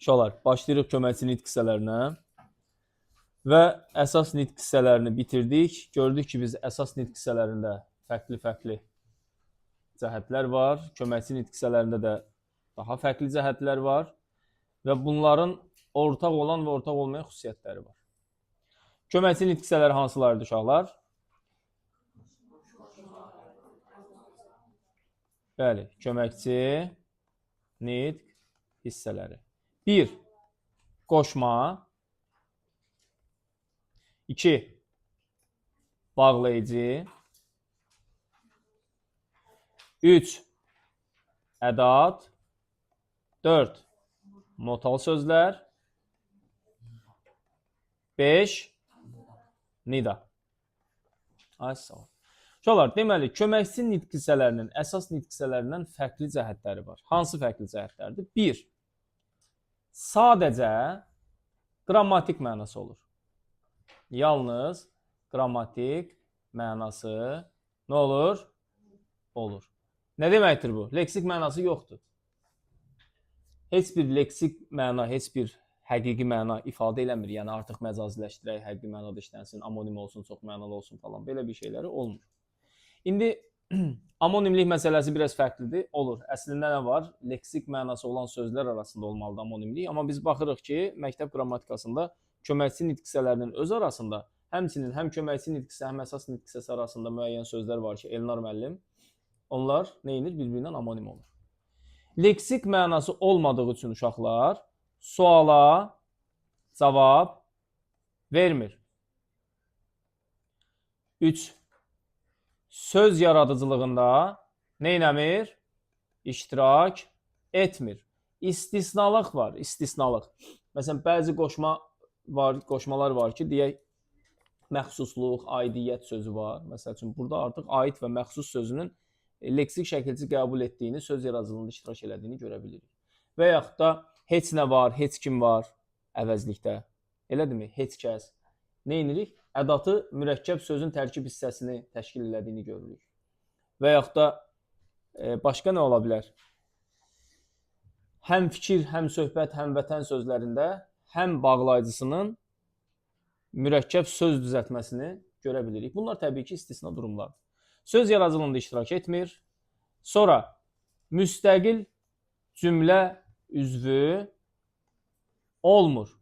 Uşaqlar, başlayırıq köməkçi nitq hissələrinə və əsas nitq hissələrini bitirdik. Gördük ki, biz əsas nitq hissələrində fərqli cəhətlər var. Köməkçi nitq hissələrində də daha fərqli cəhətlər var və bunların ortaq olan və ortaq olmayan xüsusiyyətləri var. Köməkçi nitq hissələri hansılardır uşaqlar? Bəli, köməkçi nitq hissələri. 1. Qoşma. 2. Bağlayıcı. 3. Ədat. 4. Notal sözlər. 5. Nida. Ay sağ ol. Uşaqlar, deməli, köməkçi nitq hissələrinin əsas nitq hissələrindən fərqli cəhətləri var. Hansı fərqli cəhətlərdir? 1. Sadəcə qrammatik mənası olur. Yalnız qrammatik mənası nə olur? Olur. Nə deməkdir bu? Leksik mənası yoxdur. Heç bir leksik məna, heç bir həqiqi məna ifadə eləmir. Yəni artıq məcaziləşdirək, həqiqi mənada işlənsin, amonim olsun, çox mənalı olsun falan. Belə bir şeyləri olmur. İndi amonimlik məsələsi biraz fərqlidir. Olur. Əslində nə var? Leksik mənası olan sözlər arasında olmalıdır amonimlik. Amma biz baxırıq ki, məktəb qrammatikasında köməkçi nitq hissələrinin öz arasında, həmçinin həm köməkçi nitq hissə, həm əsas nitq hissəsi arasında müəyyən sözlər var ki, Elnar müəllim, onlar nə edir? Bir-birindən amonim olur. Leksik mənası olmadığı üçün uşaqlar suala cavab vermir. 3. Söz yaradıcılığında nə eləmir? İştirak etmir. İstisnalıq var, istisnalıq. Məsələn, bəzi qoşmalar var ki, deyək, məxsusluq, aidiyyət sözü var. Məsəl üçün, burada artıq aid və məxsus sözünün leksik şəkilci qəbul etdiyini, söz yaradıcılığında iştirak elədiyini görə bilirik. Və yaxud da heç nə var, heç kim var əvəzlikdə. Elədirmi? Heç kəs. Nə edirik? Ədatı mürəkkəb sözün tərkib hissəsini təşkil elədiyini görürük. Və yaxud da başqa nə ola bilər? Həm fikir, həm söhbət, həm vətən sözlərində həm bağlayıcısının mürəkkəb söz düzəltməsini görə bilirik. Bunlar təbii ki, istisna durumlardır. Söz yaradıcılığında iştirak etmir. Sonra müstəqil cümlə üzvü olmur.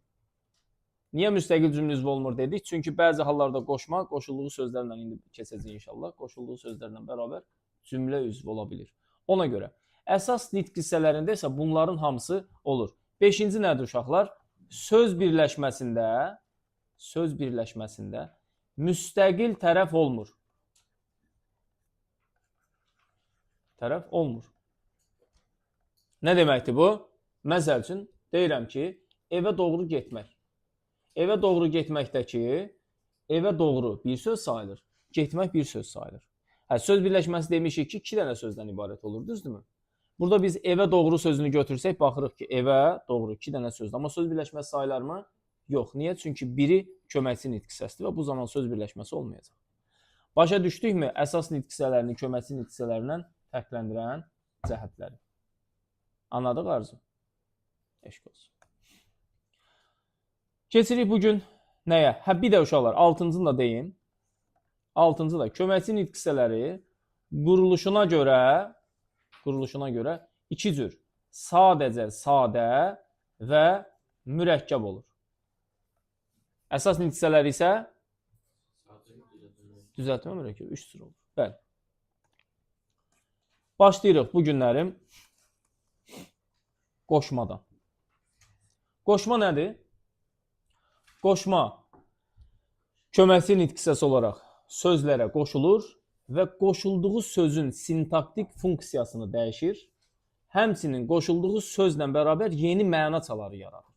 Niyə müstəqil cümlə üzvü olmur dedik? Çünki bəzi hallarda qoşma, qoşulduğu sözlərlə indi keçəcək inşallah. Qoşulduğu sözlərlə bərabər cümlə üzvü ola bilir. Ona görə əsas nitq hissələrində isə bunların hamısı olur. 5-ci nədir uşaqlar? Söz birləşməsində müstəqil tərəf olmur. Tərəf olmur. Nə deməkdir bu? Məsəl üçün deyirəm ki, evə doğru getmək. Evə doğru getməkdəki evə doğru bir söz sayılır, getmək bir söz sayılır. Söz birləşməsi demişik ki, 2 dənə sözdən ibarət olur, düzdürmü? Burada biz evə doğru sözünü götürsək, baxırıq ki, evə doğru 2 dənə sözdür. Amma söz birləşməsi sayılar mı? Yox. Niyə? Çünki biri köməkçi nitq hissəsidir və bu zaman söz birləşməsi olmayacaq. Başa düşdükmü əsas nitq hissələrini köməkçi nitq hissələrindən fərqləndirən cəhətləri? Anladıq arzu? Eşq olsun. Keçirik bugün nəyə? Bir də uşaqlar, 6-cını da deyim. 6-cı da köməkçi nitq hissələri quruluşuna görə 2 cür. Sadəcə sadə və mürəkkəb olur. Əsas nitq hissələri isə düzəltmə mürəkkəb 3 cür olur. Bəli. Başlayırıq bu günlərim qoşmadan. Qoşma nədir? Qoşma köməkçi nitq hissəsi olaraq sözlərə qoşulur və qoşulduğu sözün sintaktik funksiyasını dəyişir. Həmçinin qoşulduğu sözlə bərabər yeni məna çaları yaradır.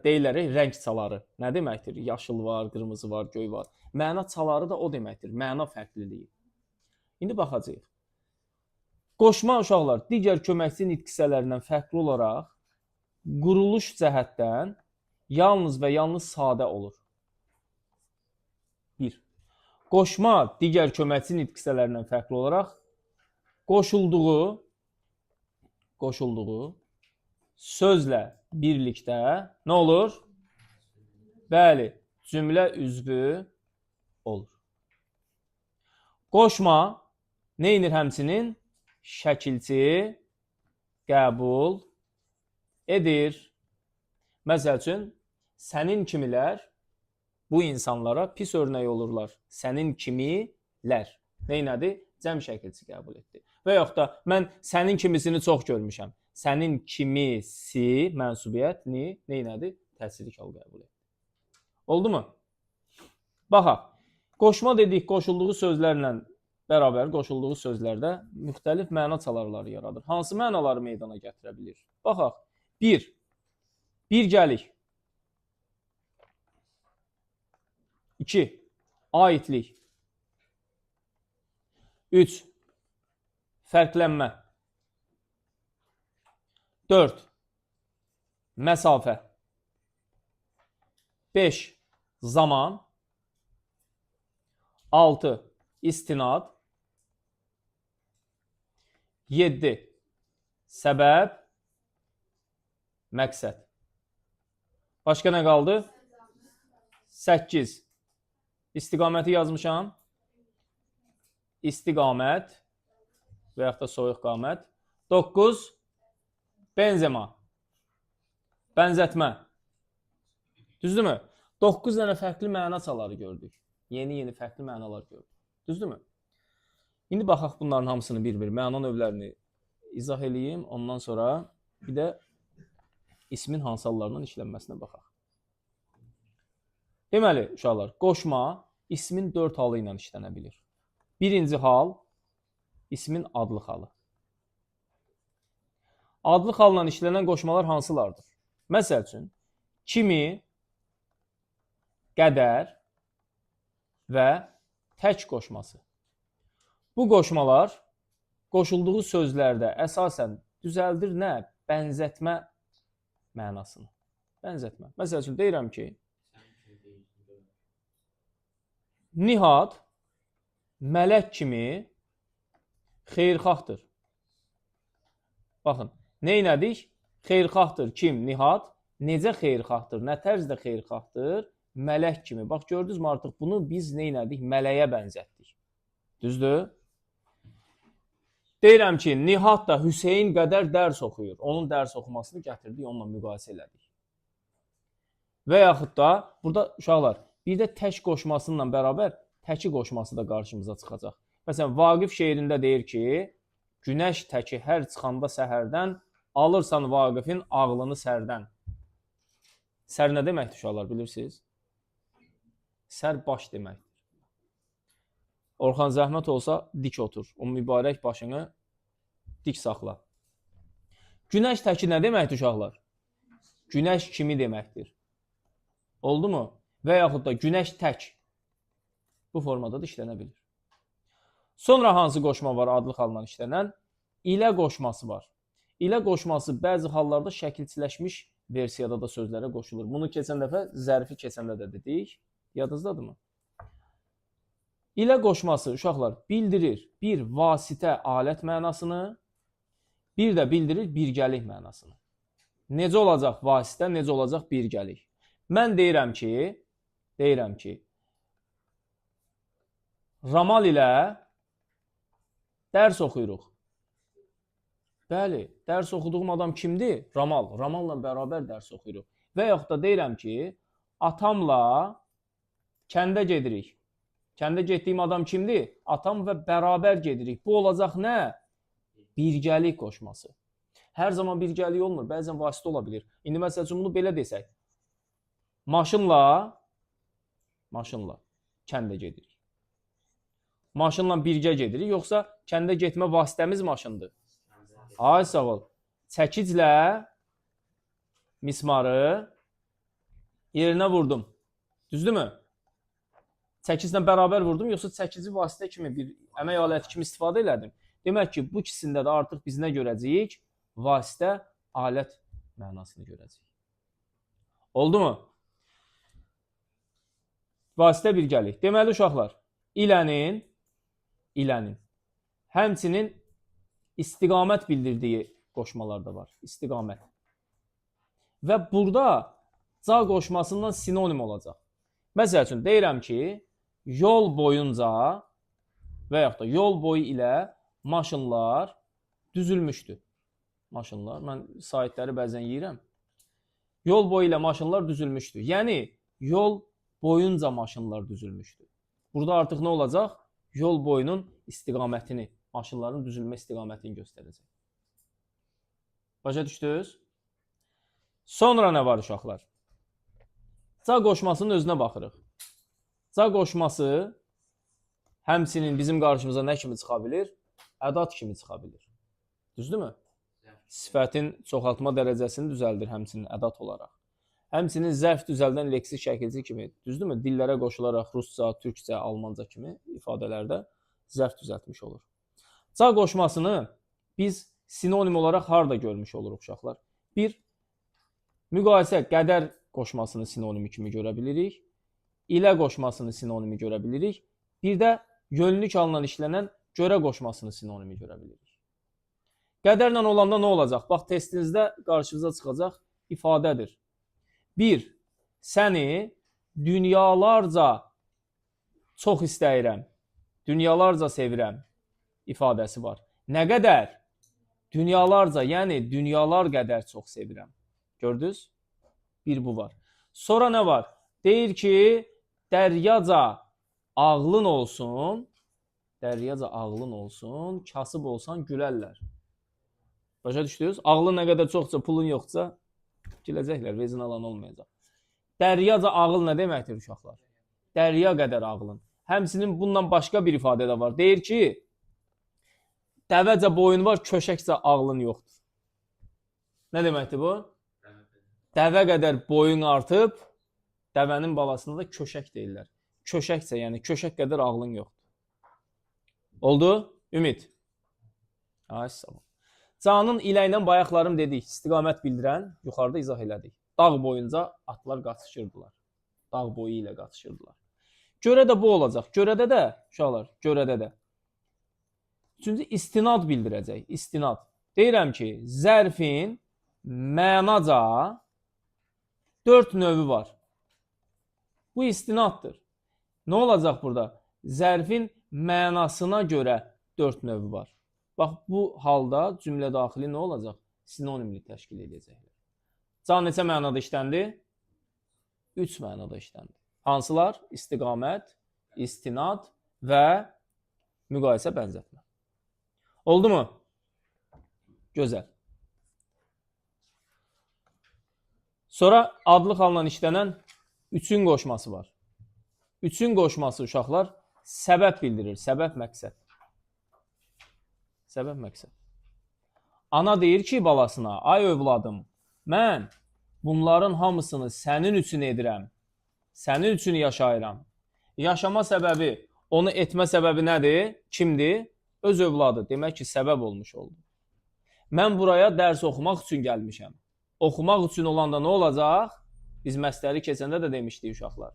Deyirlər, rəng çaları. Nə deməkdir? Yaşıl var, qırmızı var, göy var. Məna çaları da o deməkdir. Məna fərqliliyi. İndi baxacağıq. Qoşma uşaqlar digər köməkçi nitq hissələrindən fərqli olaraq quruluş cəhətdən yalnız və yalnız sadə olur. 1. Qoşma digər köməkçi nitq hissələrindən fərqli olaraq qoşulduğu sözlə birlikdə nə olur? Bəli, cümlə üzvü olur. Qoşma nə edir həmçinin? Şəkilçi qəbul edir. Məsəl üçün, sənin kimilər bu insanlara pis örnək olurlar. Sənin kimilər. Neynədir? Cəm şəkilçi qəbul etdi. Və yaxud da mən sənin kimisini çox görmüşəm. Sənin kimisi mənsubiyyət neynədir? Təsirli hal qəbul etdi. Oldu mu? Baxaq. Qoşma dedik, qoşulduğu sözlərlə bərabər qoşulduğu sözlərdə müxtəlif məna çalarları yaradır. Hansı mənaları meydana gətirə bilir? Baxaq. 1. Birgəlik. 2. Aidlik. 3. Fərqlənmə. 4. Məsafə. 5. Zaman. 6. İstinad. 7. Səbəb. Məqsəd. Başqa nə qaldı? 8. İstiqaməti yazmışam. İstiqamət və yaxud da soyuq qamət. 9. Benzema. Bənzətmə. Düzdürmü? 9 dənə fərqli məna çaları gördük. Yeni fərqli mənalar gördük. Düzdürmü? İndi baxaq bunların hamısını bir-bir məna növlərini izah eləyim. Ondan sonra bir də ismin hansı hallarından işlənməsinə baxaq. Deməli, uşaqlar, qoşma ismin 4 halı ilə işlənə bilir. Birinci hal, ismin adlıq halı. Adlıq halla işlənən qoşmalar hansılardır? Məsəl üçün, kimi, qədər və tək qoşması. Bu qoşmalar qoşulduğu sözlərdə əsasən düzəldir nə? Bənzətmə mənasını. Bənzətmə. Məsəl üçün, deyirəm ki, Nihat mələk kimi xeyirxahdır. Baxın, neynədik? Xeyirxahdır kim? Nihat. Necə xeyirxahdır? Nə tərzdə xeyirxahdır? Mələk kimi. Bax, gördünüzmü artıq bunu biz neynədik? Mələyə bənzətdik. Düzdür? Deyirəm ki, Nihat da Hüseyin qədər dərs oxuyur. Onun dərs oxumasını gətirdik, onunla müqayisə elədik. Və yaxud da, burada uşaqlar, bir də tək qoşmasıyla bərabər təki qoşması da qarşımıza çıxacaq. Məsələn, Vaqif şeirində deyir ki, günəş təki hər çıxanda səhərdən alırsan Vaqifin ağlını sərdən. Sər nə deməkdir uşaqlar, bilirsiniz? Sər baş deməkdir. Orxan zəhmət olsa dik otur. O mübarək başını dik saxla. Günəş təki nə deməkdir uşaqlar? Günəş kimi deməkdir. Oldu mu? Və yaxud da günəş tək. Bu formada da işlənə bilir. Sonra hansı qoşma var adlıq halından işlənən? İlə qoşması var. İlə qoşması bəzi hallarda şəkilçiləşmiş versiyada da sözlərə qoşulur. Bunu keçən dəfə zərfi keçəndə də dedik. Yadınızdadır mı? İlə qoşması uşaqlar bildirir bir vasitə alət mənasını, bir də bildirir birgəlik mənasını. Necə olacaq vasitə, necə olacaq birgəlik? Mən deyirəm ki, Ramal ilə dərs oxuyuruq. Bəli, dərs oxuduğum adam kimdir? Ramal. Ramalla bərabər dərs oxuyuruq. Və yaxud da deyirəm ki, atamla kəndə gedirik. Kəndə getdiyim adam kimdir? Atam və bərabər gedirik. Bu olacaq nə? Birgəlik qoşması. Hər zaman birgəlik olmur. Bəzən vasitə ola bilir. İndi məsəl üçün bunu belə desək. Maşınla kəndə gedirik. Maşınla birgə gedirik, yoxsa kəndə getmə vasitəmiz maşındır? Ay sağ ol. Çəkiclə mismarı yerinə vurdum. Düzdürmü? Çəkiclə bərabər vurdum, yoxsa çəkici vasitə kimi bir əmək aləti kimi istifadə elədim. Demək ki, bu ikisində də artıq biz nə görəcəyik? Vasitə, alət mənasını görəcəyik. Oldu mu? Vasitə birgəlik. Deməli uşaqlar, ilənin həmçinin istiqamət bildirdiyi qoşmalar da var. İstiqamət. Və burada ca qoşmasından sinonim olacaq. Məsəl üçün, deyirəm ki, yol boyunca və yaxud da yol boyu ilə maşınlar düzülmüşdür. Maşınlar, mən saytları bəzən yeyirəm. Yol boyu ilə maşınlar düzülmüşdür. Yəni, yol boyunca maşınlar düzülmüşdür. Burada artıq nə olacaq? Yol boyunun istiqamətini, maşınların düzülmə istiqamətini göstərəcək. Başa düşdünüz? Sonra nə var uşaqlar? Ca qoşmasının özünə baxırıq. Ca qoşması həmçinin bizim qarşımıza nə kimi çıxa bilir? Ədat kimi çıxa bilir. Düzdürmü? Sifətin çoxaltma dərəcəsini düzəldir həmçinin ədat olaraq. Həmçinin zərf düzəldən leksik şəkilci kimi, düzdürmü? Dillərə qoşularaq rusca, türkcə, almanca kimi ifadələrdə zərf düzəltmiş olur. Ca qoşmasını biz sinonim olaraq harda görmüş oluruq uşaqlar? Bir, müqayisə qədər qoşmasını sinonimi kimi görə bilirik. İlə qoşmasını sinonimi görə bilirik. Bir də yönlük alınan işlənən görə qoşmasını sinonimi görə bilirik. Qədərlə olanda nə olacaq? Bax, testinizdə qarşınıza çıxacaq ifadədir. Bir, səni dünyalarca çox istəyirəm, dünyalarca sevirəm ifadəsi var. Nə qədər? Dünyalarca, yəni dünyalar qədər çox sevirəm. Gördünüz? Bir bu var. Sonra nə var? Deyir ki, dəryaca ağlın olsun, dəryaca ağlın olsun, kasıb olsan gülərlər. Başa düşdünüz? Ağlın nə qədər çoxsa, pulun yoxsa, güləcəklər, vezin alan olmayacaq. Dəryaca ağıl nə deməkdir uşaqlar? Dərya qədər ağlın. Həmçinin bundan başqa bir ifadə də var. Deyir ki, dəvəcə boyun var, köşəkcə ağlın yoxdur. Nə deməkdir bu? Dəvə qədər boyun artıb, dəvənin balasında da köşək deyirlər. Köşəkcə, yəni köşək qədər ağlın yoxdur. Oldu? Ümid. Ay, sağ ol. Canın ilə ilə bayaqlarım dedik, istiqamət bildirən, yuxarıda izah elədik. Dağ boyunca atlar qaçışırdılar. Dağ boyu ilə qaçışırdılar. Görədə bu olacaq. Görədə də, uşaqlar, görədə də. Üçüncü, istinad bildirəcək. İstinad. Deyirəm ki, zərfin mənaca 4 növü var. Bu istinaddır. Nə olacaq burada? Zərfin mənasına görə 4 növü var. Bax, bu halda cümlə daxili nə olacaq? Sinonimli təşkil edəcəklər. Can neçə mənada işləndi? 3 mənada işləndi. Hansılar? İstiqamət, istinad və müqayisə bənzətmə. Oldu mu? Gözəl. Sonra adlıq alınan işlənən üçün qoşması var. Üçün qoşması uşaqlar səbəb bildirir. Səbəb məqsəd. Səbəb məqsəd. Ana deyir ki balasına, ay övladım, mən bunların hamısını sənin üçün edirəm. Sənin üçün yaşayıram. Yaşama səbəbi, onu etmə səbəbi nədir? Kimdir? Öz övladı. Demək ki, səbəb olmuş oldu. Mən buraya dərs oxumaq üçün gəlmişəm. Oxumaq üçün olanda nə olacaq? Biz məsləri keçəndə də demişdik uşaqlar.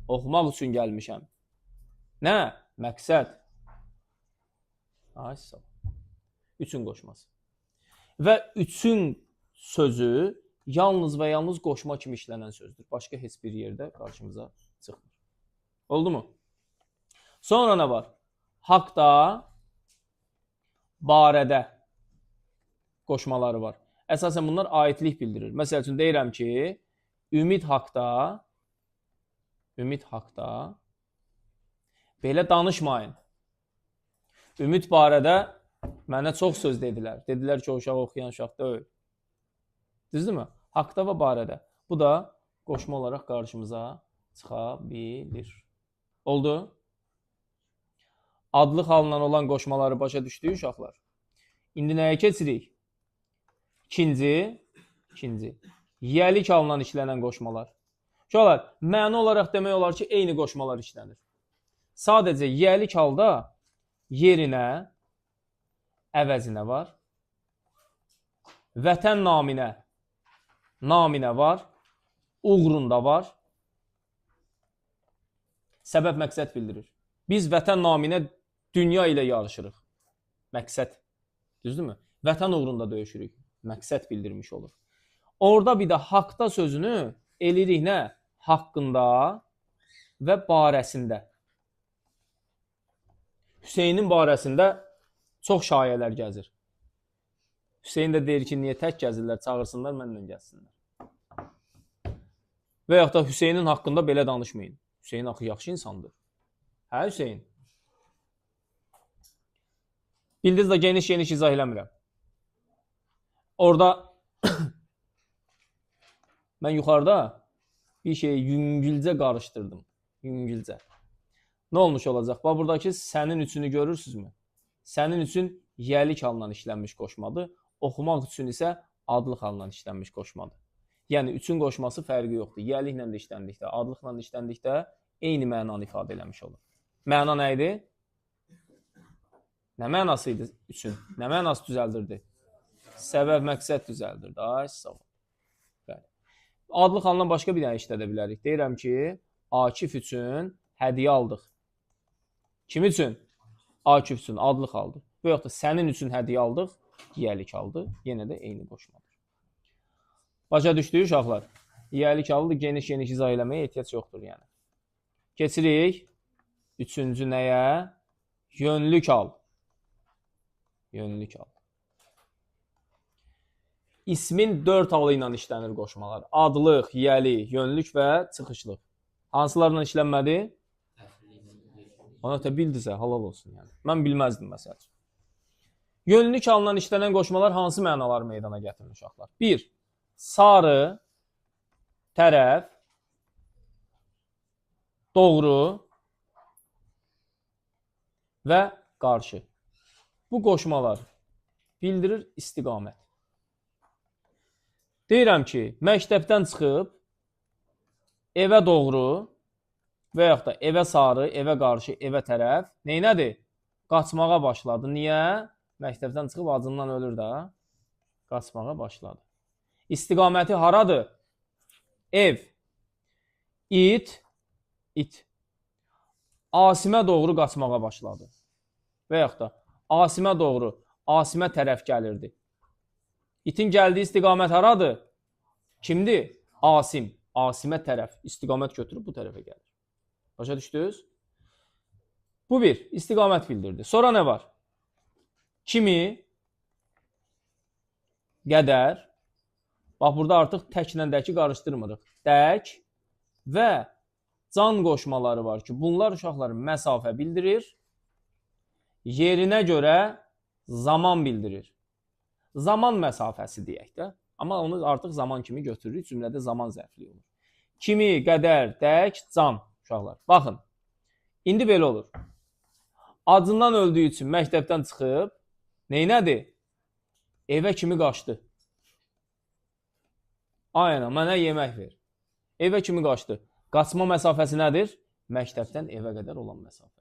Oxumaq üçün gəlmişəm. Nə? Məqsəd. Ay, sağ ol. Üçün qoşması. Və üçün sözü yalnız və yalnız qoşma kimi işlənən sözdür. Başqa heç bir yerdə qarşımıza çıxmır. Oldu mu? Sonra nə var? Haqda, barədə qoşmaları var. Əsasən bunlar aidlik bildirir. Məsəl üçün deyirəm ki, ümid haqda belə danışmayın. Ümid barədə mənə çox söz dedilər. Dedilər ki, o uşaq oxuyan uşaq deyil. Düzdürmü? Haqda və barədə. Bu da qoşma olaraq qarşımıza çıxa bilir. Oldu? Adlıq alınan olan qoşmaları başa düşdük uşaqlar. İndi nəyə keçirik? İkinci. Yiyəlik alınan işlənən qoşmalar. Uşaqlar, məna olaraq demək olar ki, eyni qoşmalar işlənir. Sadəcə yiyəlik halda yerinə, əvəzinə var. Vətən naminə var. Uğrunda var. Səbəb məqsəd bildirir. Biz vətən naminə dünya ilə yarışırıq. Məqsəd. Düzdürmü? Vətən uğrunda döyüşürük. Məqsəd bildirmiş olur. Orada bir də haqda sözünü eləyirik nə? Haqqında və barəsində. Hüseynin barəsində çox şayələr gəzir. Hüseyn də deyir ki, niyə tək gəzirlər, çağırsınlar, mənlə gəlsinlər. Və yaxud da Hüseynin haqqında belə danışmayın. Hüseyin axı yaxşı insandır. Hə Hüseyin? Bildiniz də geniş izah eləmirəm. Orada mən yuxarıda bir şeyi yüngülcə qarışdırdım. Yüngülcə. Nə olmuş olacaq? Bax, buradakı sənin üçünü görürsünüzmü? Sənin üçün yəlik alınan işlənmiş qoşmadır. Oxumaq üçün isə adlıq alınan işlənmiş qoşmadır. Yəni, üçün qoşması fərqi yoxdur. Yəliklə də işləndikdə, adlıqla da işləndikdə eyni mənanı ifadə eləmiş olur. Məna nə idi? Nə mənası idi üçün? Nə mənası düzəldirdi? Səbəb, məqsəd düzəldirdi. Ay, sağ ol. Adlıq alınan başqa bir dənə işlədə bilərik. Deyirəm ki, Akif üçün hədiyyə aldıq. Kim üçün? Akif üçün adlıq aldıq. Və yaxud da sənin üçün hədiyyə aldıq, yiyəlik aldı. Yenə də eyni qoşmadır. Başa düşdük uşaqlar. Yiyəlik aldı, geniş izah eləməyə ehtiyac yoxdur yəni. Keçirik. Üçüncü nəyə? Yönlük al. Yönlük al. İsmin 4 halı ilə işlənir qoşmalar. Adlıq, yiyəlik, yönlük və çıxışlıq. Hansılarla işlənmədi? Ona da bildirsə, halal olsun yəni. Mən bilməzdim məsəl üçün. Yönlük alınan işlənən qoşmalar hansı mənalar meydana gətirir uşaqlar? 1. Sarı, tərəf, doğru və qarşı. Bu qoşmalar bildirir istiqamət. Deyirəm ki, məktəbdən çıxıb evə doğru və yaxud da evə sarı, evə qarşı, evə tərəf neynədir? Qaçmağa başladı. Niyə? Məktəbdən çıxıb acından ölür də. Qaçmağa başladı. İstiqaməti haradır? Ev. İt. Asimə doğru qaçmağa başladı. Və yaxud da Asimə doğru, Asimə tərəf gəlirdi. İtin gəldiyi istiqamət haradır? Kimdir? Asim. Asimə tərəf. İstiqamət götürüb bu tərəfə gəlir. Başa düşdünüz? Bu bir. İstiqamət bildirdi. Sonra nə var? Kimi, qədər. Bax, burada artıq təklə dəki qarışdırmırıq. Dək və can qoşmaları var ki, bunlar uşaqlar məsafə bildirir. Yerinə görə zaman bildirir. Zaman məsafəsi deyək də. Amma onu artıq zaman kimi götürürük. Cümlədə zaman zərfliyi olur. Kimi, qədər, dək, can. Uşaqlar, baxın. İndi belə olur. Acından öldüyü üçün məktəbdən çıxıb, neynədir? Evə kimi qaçdı. Aynen, mənə yemək ver. Evə kimi qaçdı. Qaçma məsafəsi nədir? Məktəbdən evə qədər olan məsafə.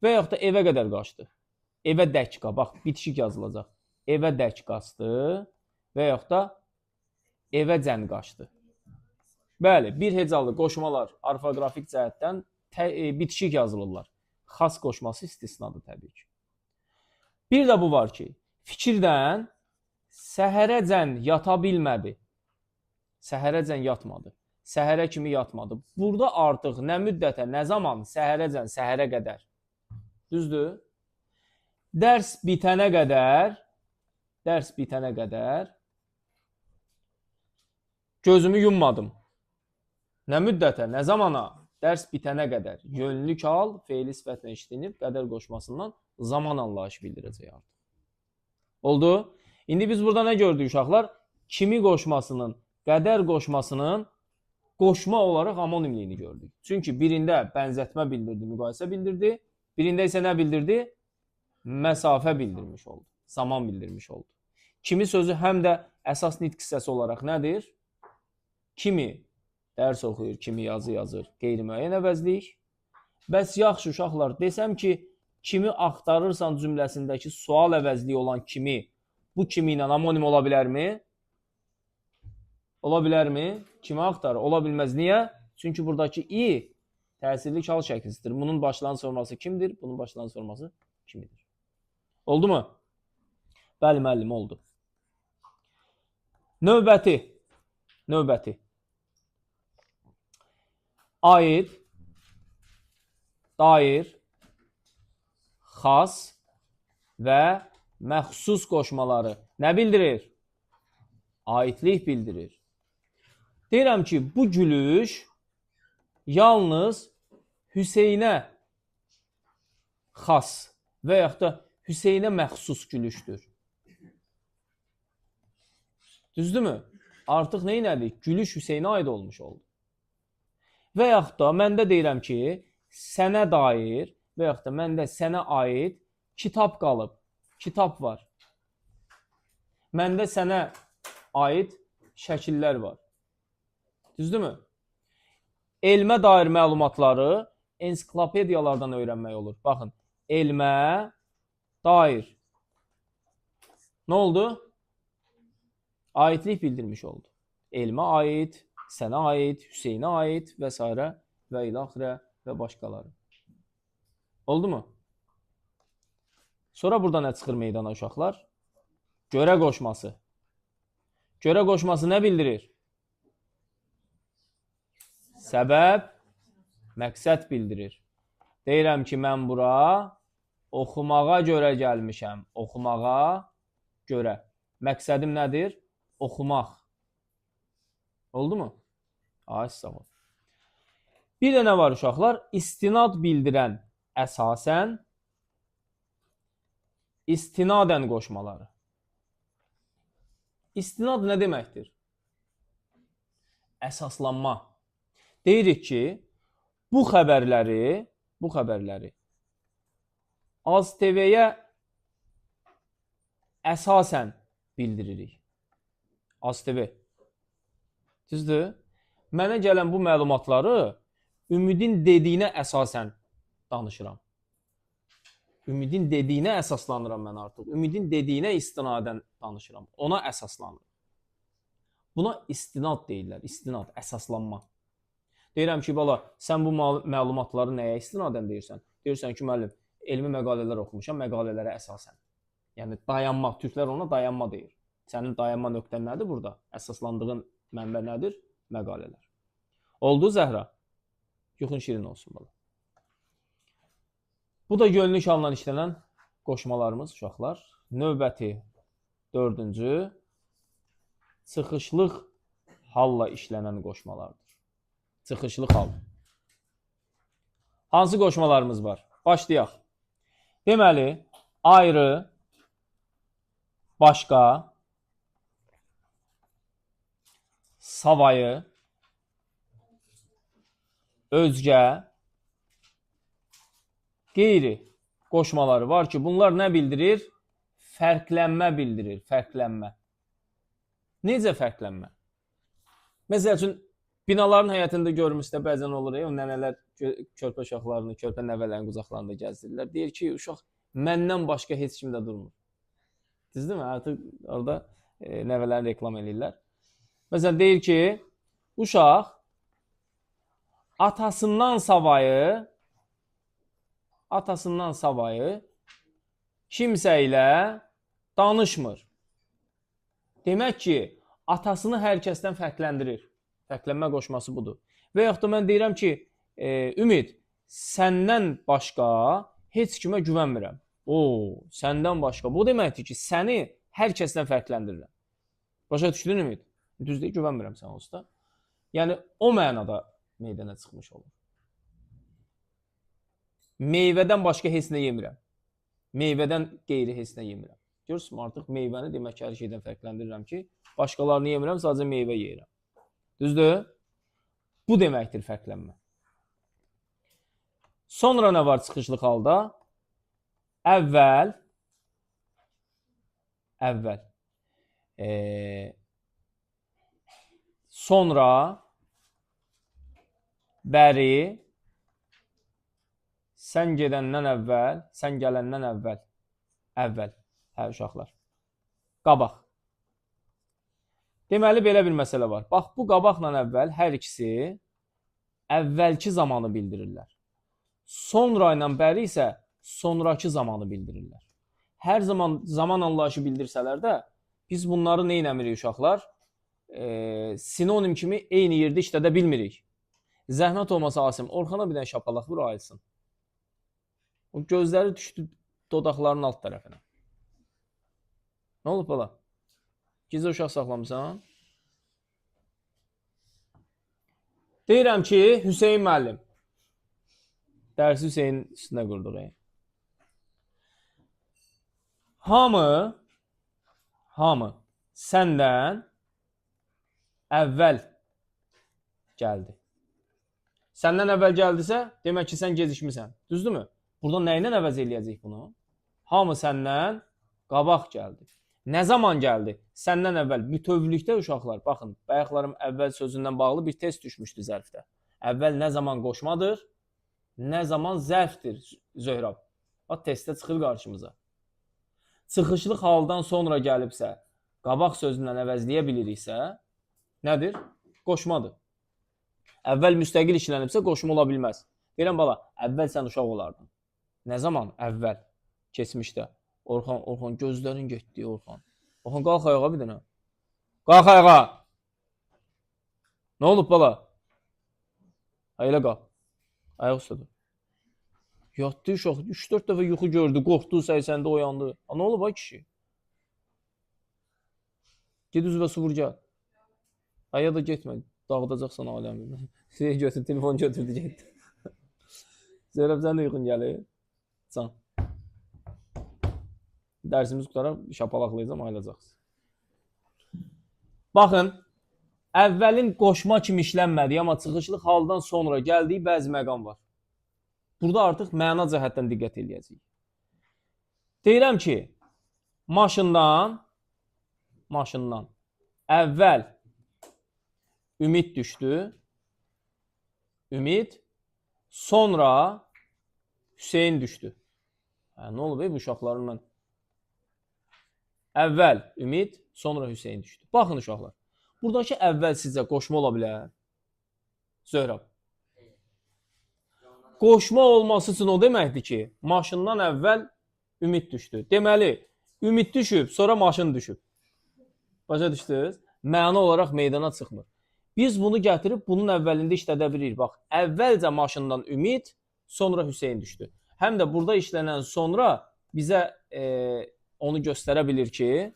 Və yaxud da evə qədər qaçdı. Evə dək qaç. Bax, bitişik yazılacaq. Evə dək qaçdı və yaxud da evə cən qaçdı. Bəli, bir hecalı qoşmalar orfoqrafik cəhətdən bitişik yazılırlar. Xas qoşması istisnadır təbii ki. Bir də bu var ki, fikirdən səhərəcən yata bilmədi. Səhərəcən yatmadı. Səhərə kimi yatmadı. Burada artıq nə müddətə, nə zaman, səhərəcən, səhərə qədər. Düzdür? Dərs bitənə qədər gözümü yummadım. Nə müddətə, nə zamana? Dərs bitənə qədər. Yönlük al, feili sifətlə işlənib, qədər qoşmasından zaman anlayışı bildirəcək artıq. Oldu? İndi biz burada nə gördük uşaqlar? Kimi qoşmasının, qədər qoşmasının qoşma olaraq amonimliyini gördük. Çünki birində bənzətmə bildirdi, müqayisə bildirdi. Birində isə nə bildirdi? Məsafə bildirmiş oldu. Zaman bildirmiş oldu. Kimi sözü həm də əsas nitq hissəsi olaraq nədir? Kimi dərs oxuyur, kimi yazı yazır, qeyri-müəyyən əvəzlik. Bəs yaxşı uşaqlar, desəm ki, kimi axtarırsan cümləsindəki sual əvəzliyi olan kimi, bu kimi ilə amonim ola bilərmi? Ola bilərmi? Kimi axtarır? Ola bilməz. Niyə? Çünki buradakı i təsirli kal şəklisidir. Bunun başlanğıc forması kimdir? Bunun başlanğıc forması kimidir? Oldu mu? Bəli, müəllim, oldu. Növbəti. Növbəti. Aid, dair, xas və məxsus qoşmaları nə bildirir? Aidlik bildirir. Deyirəm ki, bu gülüş yalnız Hüseynə xas və yaxud da Hüseynə məxsus gülüşdür. Düzdürmü? Artıq nə elədik? Gülüş Hüseynə aid olmuş oldu. Və yaxud da məndə deyirəm ki, sənə dair və yaxud da məndə sənə aid kitab qalıb. Kitab var. Məndə sənə aid şəkillər var. Düzdürmü? Elmə dair məlumatları ensiklopediyalardan öyrənmək olur. Baxın, elmə dair. Nə oldu? Aidlik bildirmiş oldu. Elmə aid, sənə aid, Hüseynə aid və s. və ilaxirə və başqaları. Oldu mu? Sonra burada nə çıxır meydana uşaqlar? Görə qoşması. Görə qoşması nə bildirir? Səbəb, məqsəd bildirir. Deyirəm ki, mən bura oxumağa görə gəlmişəm. Oxumağa görə. Məqsədim nədir? Oxumaq. Oldu mu? Ay, sağ ol. Bir də nə var uşaqlar? İstinad bildirən əsasən, istinadən qoşmaları. İstinad nə deməkdir? Əsaslanma. Deyirik ki, bu xəbərləri AzTV-yə əsasən bildiririk. AzTV. Düzdür? Mənə gələn bu məlumatları Ümidin dediyinə əsasən danışıram. Ümidin dediyinə əsaslanıram mən artıq. Ümidin dediyinə istinadən danışıram. Ona əsaslanıram. Buna istinad deyirlər. İstinad, əsaslanma. Deyirəm ki, bala, sən bu məlumatları nəyə istinadən deyirsən? Deyirsən ki, müəllim, elmi məqalələr oxumuşam, məqalələrə əsasən. Yəni, dayanma. Türklər ona dayanma deyir. Sənin dayanma nöqtən nədir burada? Əsaslandığın mənbə nədir? Məqalələr. Oldu Zəhra? Yuxun şirin olsun bala. Bu da gönüllü şamla işlənən qoşmalarımız uşaqlar. Növbəti 4-cü çıxışlıq halla işlənən qoşmalardır. Çıxışlıq hal. Hansı qoşmalarımız var? Başlayaq. Deməli, ayrı, başqa, savayı, özgə, qeyri qoşmaları var ki, bunlar nə bildirir? Fərqlənmə bildirir, fərqlənmə. Necə fərqlənmə? Məsəl üçün, binaların həyətində görmüşsə bəzən olur, o nənələr körpə uşaqlarını, körpə nəvələrin qucaqlarında gəzdirirlər. Deyir ki, uşaq məndən başqa heç kimdə durmur. Düzdür mü? Artıq orada nəvələrini reklam edirlər. Məsələn, deyir ki, uşaq atasından savayı kimsə ilə danışmır. Demək ki, atasını hər kəsdən fərqləndirir. Fərqlənmə qoşması budur. Və yaxud da mən deyirəm ki, Ümid, səndən başqa heç kimə güvənmirəm. Səndən başqa. Bu deməkdir ki, səni hər kəsdən fərqləndirirəm. Başa düşdün Ümid? Düzdür, güvənmirəm sən olsa. Yəni, o mənada meydana çıxmış olur. Meyvədən başqa heç nə yemirəm. Meyvədən qeyri heç nə yemirəm. Görürsün, artıq meyvəni demək ki, hər şeydən fərqləndirirəm ki, başqalarını yemirəm, sadəcə meyvə yeyirəm. Düzdür? Bu deməkdir fərqlənmə. Sonra nə var çıxışlıq halda? Əvvəl, sonra, bəri, sən gedəndən əvvəl, sən gələndən əvvəl, hə uşaqlar, qabaq. Deməli, belə bir məsələ var. Bax, bu qabaqla əvvəl hər ikisi əvvəlki zamanı bildirirlər. Sonra ilə bəri isə sonraki zamanı bildirirlər. Hər zaman zaman anlayışı bildirsələr də, biz bunları nə eləmirik uşaqlar? sinonim kimi eyni yerdə işlədə bilmirik. Zəhmət olmasa Asim, Orxana bir dənə şapalaq vur ayılsın. O gözləri düşdü dodaqlarının alt tərəfinə. Nə olub bala? Gizli uşaq saxlamısan? Deyirəm ki, Hüseyin müəllim. Dərsi Hüseyin üstünə qurduq. Hamı səndən əvvəl gəldi. Səndən əvvəl gəldisə, demək ki, sən gecikmisən. Düzdürmü? Burada nə ilə əvəz eləyəcək bunu? Hamı səndən qabaq gəldi. Nə zaman gəldi? Səndən əvvəl. Bütövlükdə uşaqlar, baxın, bayaqlarım əvvəl sözündən bağlı bir test düşmüşdü zərfdə. Əvvəl nə zaman qoşmadır? Nə zaman zərfdir Zöhrab? Bax, testdə çıxır qarşımıza. Çıxışlıq haldan sonra gəlibsə, qabaq sözündən əvəzləyə biliriksə, nədir? Qoşmadır. Əvvəl müstəqil işlənibsə, qoşma ola bilməz. Deyirəm, bala, əvvəl sən uşaq olardın. Nə zaman? Əvvəl. Keçmişdə. Orxan, gözlərin getdi, Orxan. Orxan, qalx ayağa bir dənə. Qalx ayağa. Nə olub, bala? Elə qal. Ayaq üstədir. Yatdı uşaq, 3-4 dəfə yuxu gördü, qorxdu, 80-də oyandı. Nə olub, ay kişi? Ged üzvə su vur, gəl. Aya da getmə, dağıdacaqsan aləmi. Telefon götürdü, getdi. Zərəb, sən də yuxun gəlir. Can. Dərsimiz qutaraq, şapalaqlayacam, ayılacaqsın. Baxın, əvvəlin qoşma kimi işlənmədiyi, amma çıxışlıq haldan sonra gəldiyi bəzi məqam var. Burada artıq məna cəhətdən diqqət eləyəcəyik. Deyirəm ki, maşından əvvəl Ümid düşdü. Ümid, sonra Hüseyin düşdü. Nə olub bu uşaqların mən? Əvvəl Ümid, sonra Hüseyin düşdü. Baxın uşaqlar. Buradakı əvvəl sizcə qoşma ola bilər? Zöhrab. Qoşma olması üçün o deməkdir ki, maşından əvvəl Ümid düşdü. Deməli, Ümid düşüb, sonra maşın düşüb. Başa düşdünüz? Məna olaraq meydana çıxmır. Biz bunu gətirib bunun əvvəlində işlədə bilirik. Bax, əvvəlcə maşından Ümid, sonra Hüseyin düşdü. Həm də burada işlənən sonra bizə onu göstərə bilir ki,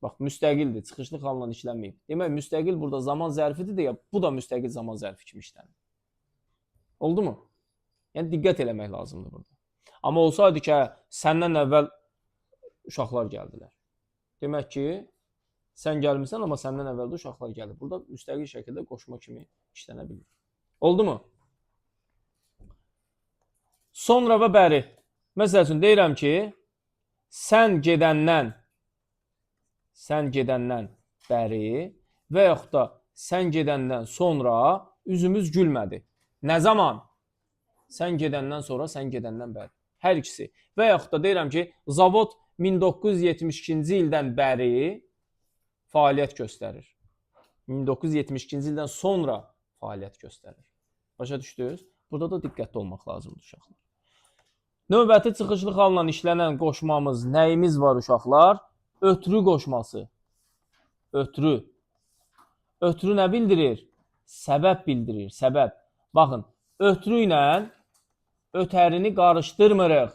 bax, müstəqildir, çıxışlıq halından işlənməyib. Demək, müstəqil burada zaman zərfidir deyə, bu da müstəqil zaman zərfi kimi işlənir. Oldu mu? Yəni, diqqət eləmək lazımdır burada. Amma olsaydı ki, səndən əvvəl uşaqlar gəldilər. Demək ki, sən gəlmirsən, amma səndən əvvəl də uşaqlar gəlir. Burada müstəqil şəkildə qoşma kimi işlənə bilir. Oldu mu? Sonra və bəri. Məsəl üçün, deyirəm ki, sən gedəndən bəri və yaxud da sən gedəndən sonra üzümüz gülmədi. Nə zaman? Sən gedəndən sonra, sən gedəndən bəri. Hər ikisi. Və yaxud da deyirəm ki, zavod 1972-ci ildən bəri fəaliyyət göstərir. 1972-ci ildən sonra fəaliyyət göstərir. Başa düşdünüz? Burada da diqqətli olmaq lazımdır uşaqlar. Növbəti çıxışlıq halla işlənən qoşmamız nəyimiz var uşaqlar? Ötürü qoşması. Ötürü. Ötürü nə bildirir? Səbəb bildirir. Səbəb. Baxın, ötürü ilə ötərini qarışdırmırıq.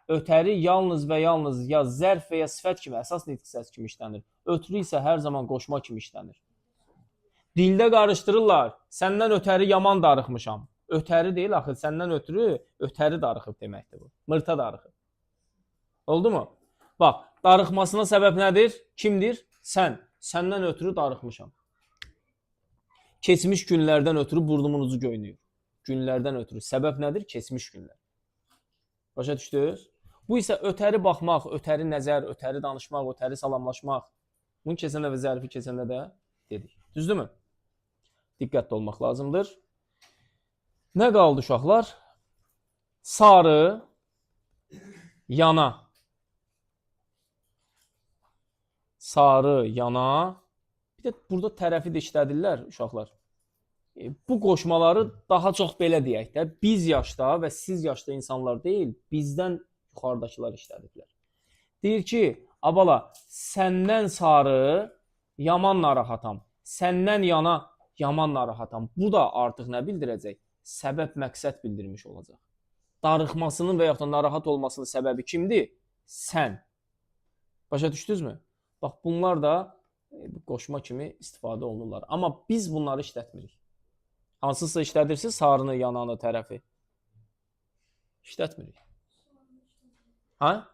Ötəri yalnız və yalnız ya zərf və ya sifət kimi, əsas nitq hissəsi kimi işlənir. Ötürü isə hər zaman qoşma kimi işlənir. Dildə qarışdırırlar. Səndən ötəri yaman darıxmışam. Ötəri deyil, axı səndən ötürü ötəri darıxıb deməkdir bu. Mırta darıxıb. Oldu mu? Bax, darıxmasına səbəb nədir? Kimdir? Sən. Səndən ötürü darıxmışam. Keçmiş günlərdən ötürü burnumun ucu göynüyür. Günlərdən ötürü. Səbəb nədir? Keçmiş günlər. Başa düşdünüz? Bu isə ötəri baxmaq, ötəri nəzər, ötəri danışmaq, ötəri salamlaşmaq. Bunu keçəndə və zərifi keçəndə də dedik. Düzdürmü? Diqqətli olmaq lazımdır. Nə qaldı uşaqlar? Sarı, yana. Sarı, yana. Bir də burada tərəfi də işlədirlər uşaqlar. Bu qoşmaları daha çox belə deyək də, biz yaşda və siz yaşda insanlar deyil, bizdən yuxarıdakılar işlədirlər. Deyir ki, abala, səndən sarı yaman narahatam. Səndən yana yaman narahatam. Bu da artıq nə bildirəcək? Səbəb məqsəd bildirmiş olacaq. Darıxmasının və yaxud da narahat olmasının səbəbi kimdir? Sən. Başa düşdünüzmü? Bax, bunlar da qoşma kimi istifadə olunurlar. Amma biz bunları işlətmirik. Hansısa işlədirsiniz, sarını, yananı, tərəfi. İşlətmirik. Ha?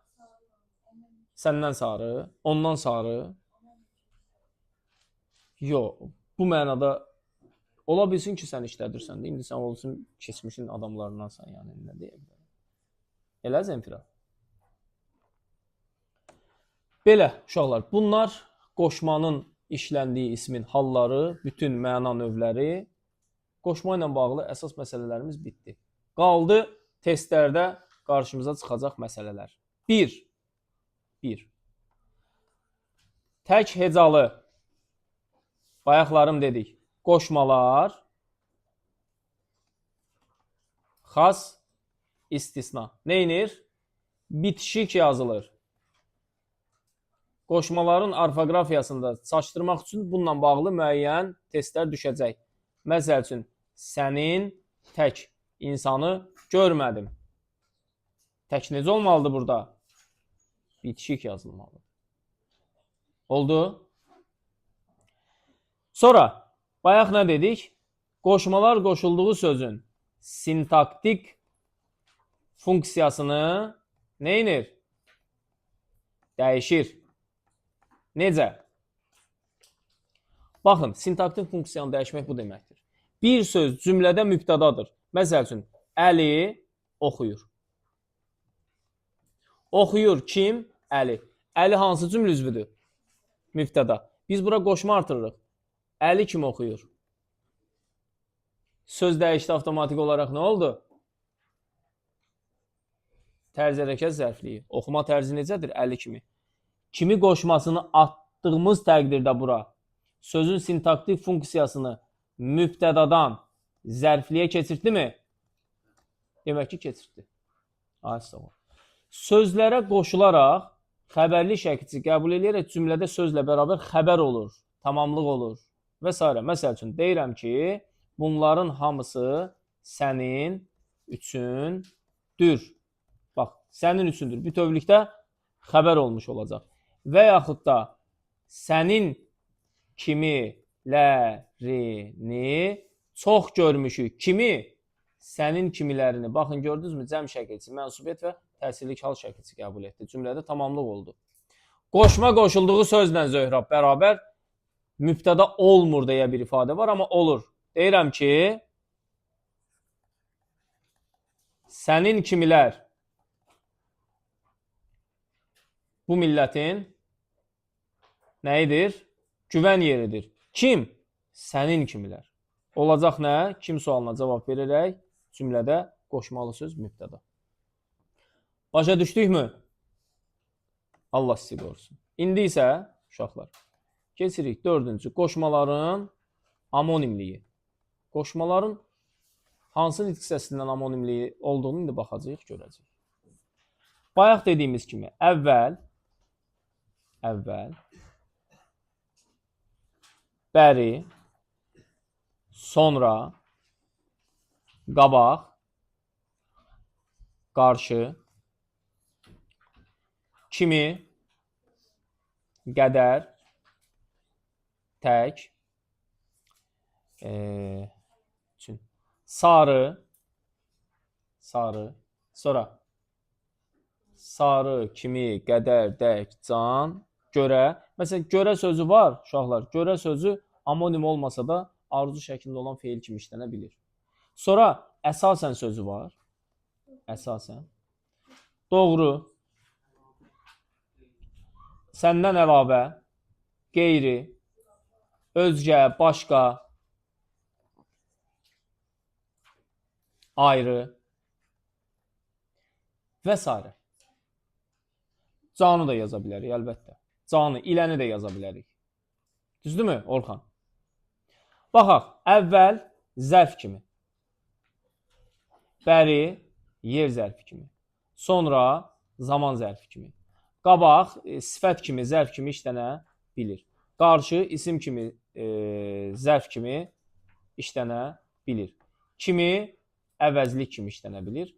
Səndən sarı, ondan sarı. Yox, bu mənada ola bilsin ki, sən işlədirsən də. İndi sən olsun keçmişin adamlarındansan, yəni nə deyə bilərəm. Elə Zənfira? Belə, uşaqlar, bunlar qoşmanın işləndiyi ismin halları, bütün məna növləri. Qoşma ilə bağlı əsas məsələlərimiz bitdi. Qaldı testlərdə qarşımıza çıxacaq məsələlər. 1. Tək hecalı, bayaqlarım dedik, qoşmalar, xas istisna. Neynir? Bitişik yazılır. Qoşmaların orfoqrafiyasında çaşdırmaq üçün bununla bağlı müəyyən testlər düşəcək. Məsəl üçün, sənin tək insanı görmədim. Tək necə olmalıdır burada? Bitişik yazılmalıdır. Oldu? Sonra, bayaq nə dedik? Qoşmalar qoşulduğu sözün sintaktik funksiyasını neynir? Dəyişir. Necə? Baxın, sintaktik funksiyanı dəyişmək bu deməkdir. Bir söz cümlədə mübtədadır. Məsəl üçün, Əli oxuyur. Oxuyur kim? Əli. Əli hansı cümlə üzvüdür? Mübtəda. Biz bura qoşma artırırıq. Əli kim oxuyur? Söz dəyişdi avtomatik olaraq nə oldu? Tərz hərəkət zərfliyi. Oxuma tərzi necədir? Əli kimi. Kimi qoşmasını atdığımız təqdirdə bura sözün sintaktik funksiyasını mübtədadan zərfliyə keçirtdi mi? Demək ki, keçirtdi. Sözlərə qoşularaq xəbərli şəkilçi qəbul edərək cümlədə sözlə bərabər xəbər olur, tamamlıq olur və s. Məsəl üçün, deyirəm ki, bunların hamısı sənin üçündür. Bax, sənin üçündür. Bütövlükdə xəbər olmuş olacaq. Və yaxud da sənin kimilərini çox görmüşük. Kimi? Sənin kimilərini. Baxın, gördünüzmü? Cəm şəkilçi, mənsubiyyət və təsirlik hal şəkilçi qəbul etdi. Cümlədə tamamlıq oldu. Qoşma qoşulduğu sözlə Zöhrab bərabər mübtəda olmur deyə bir ifadə var, amma olur. Deyirəm ki, sənin kimilər bu millətin nəyidir? Güvən yeridir. Kim? Sənin kimilər. Olacaq nə? Kim sualına cavab verərək cümlədə qoşmalı söz mübtəda. Başa düşdükmü? Allah sizi qorusun. İndi isə, uşaqlar, keçirik 4-cü. Qoşmaların amonimliyi. Qoşmaların hansı nitq hissəsindən amonimliyi olduğunu indi baxacağıq, görəcəyik. Bayaq dediyimiz kimi, əvvəl, bəri, sonra, qabaq, qarşı, kimi, qədər, tək, sarı, sonra, sarı, kimi, qədər, dək, can, görə. Məsələn, görə sözü var, uşaqlar. Görə sözü amonim olmasa da arzu şəklində olan feil kimi işlənə bilir. Sonra, əsasən sözü var. Əsasən. Doğru. Səndən əlavə, qeyri, özgə, başqa, ayrı və s. Canı da yaza bilərik, əlbəttə. Canı, iləni də yaza bilərik. Düzdürmü, Orxan? Baxaq, əvvəl zərf kimi. Bəri, yer zərfi kimi. Sonra zaman zərfi kimi. Qabaq, sifət kimi, zərf kimi işlənə bilir. qarşı isim kimi, zərf kimi işlənə bilir. Kimi əvəzlik kimi işlənə bilir.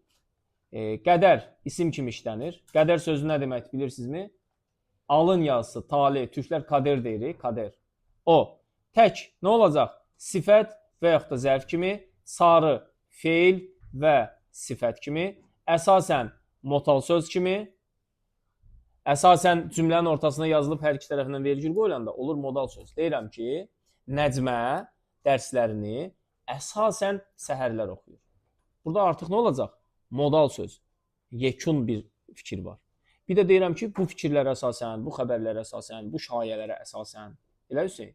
Qədər isim kimi işlənir. Qədər sözü nə demək bilirsinizmi? Alın yazısı, tali, türklər kader deyirik, kader. O, tək nə olacaq? Sifət və yaxud da zərf kimi, sarı, feil və sifət kimi, əsasən motal söz kimi, əsasən cümlənin ortasına yazılıb hər iki tərəfindən vergül qoyulanda olur modal söz. Deyirəm ki, Nəcmə dərslərini əsasən səhərlər oxuyur. Burada artıq nə olacaq? Modal söz. Yekun bir fikir var. Bir də deyirəm ki, bu fikirlərə əsasən, bu xəbərlərə əsasən, bu şayələrə əsasən. Elə Hüseyin.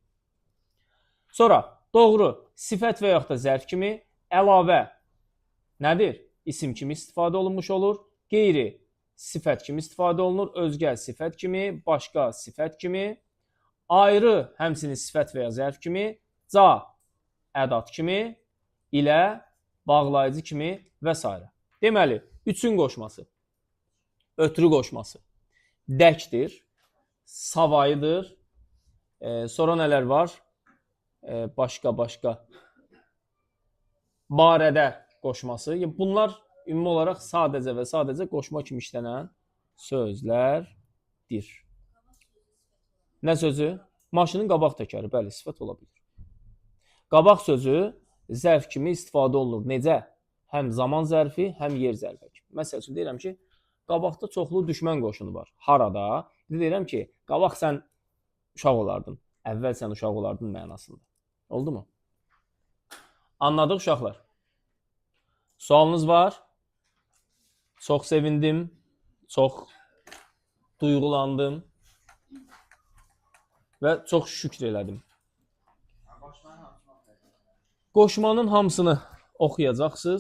Sonra, doğru, sifət və yaxud da zərf kimi, əlavə nədir? İsim kimi istifadə olunmuş olur. Qeyri sifət kimi istifadə olunur. Özgə sifət kimi, başqa sifət kimi. Ayrı həmçinin sifət və ya zərf kimi. Ca ədat kimi. ilə bağlayıcı kimi və s. Deməli, üçün qoşması, ötürü qoşması dəkdir, savayıdır. Sonra nələr var? Başqa. Barədə qoşması. Bunlar ümumi olaraq sadəcə və sadəcə qoşma kimi işlənən sözlərdir. Nə sözü? Maşının qabaq təkəri, bəli, sifət ola bilir. Qabaq sözü zərf kimi istifadə olunur. Necə? Həm zaman zərfi, həm yer zərfi. Məsəl üçün deyirəm ki, qabaqda çoxlu düşmən qoşunu var. Harada? Deyirəm ki, qabaq sən uşaq olardın. Əvvəl sən uşaq olardın mənasında. Oldu mu? Anladıq uşaqlar. Sualınız var? Çox sevindim. Çox duyğulandım. Və çox şükür elədim. Qoşmanın hamısını oxuyacaqsınız.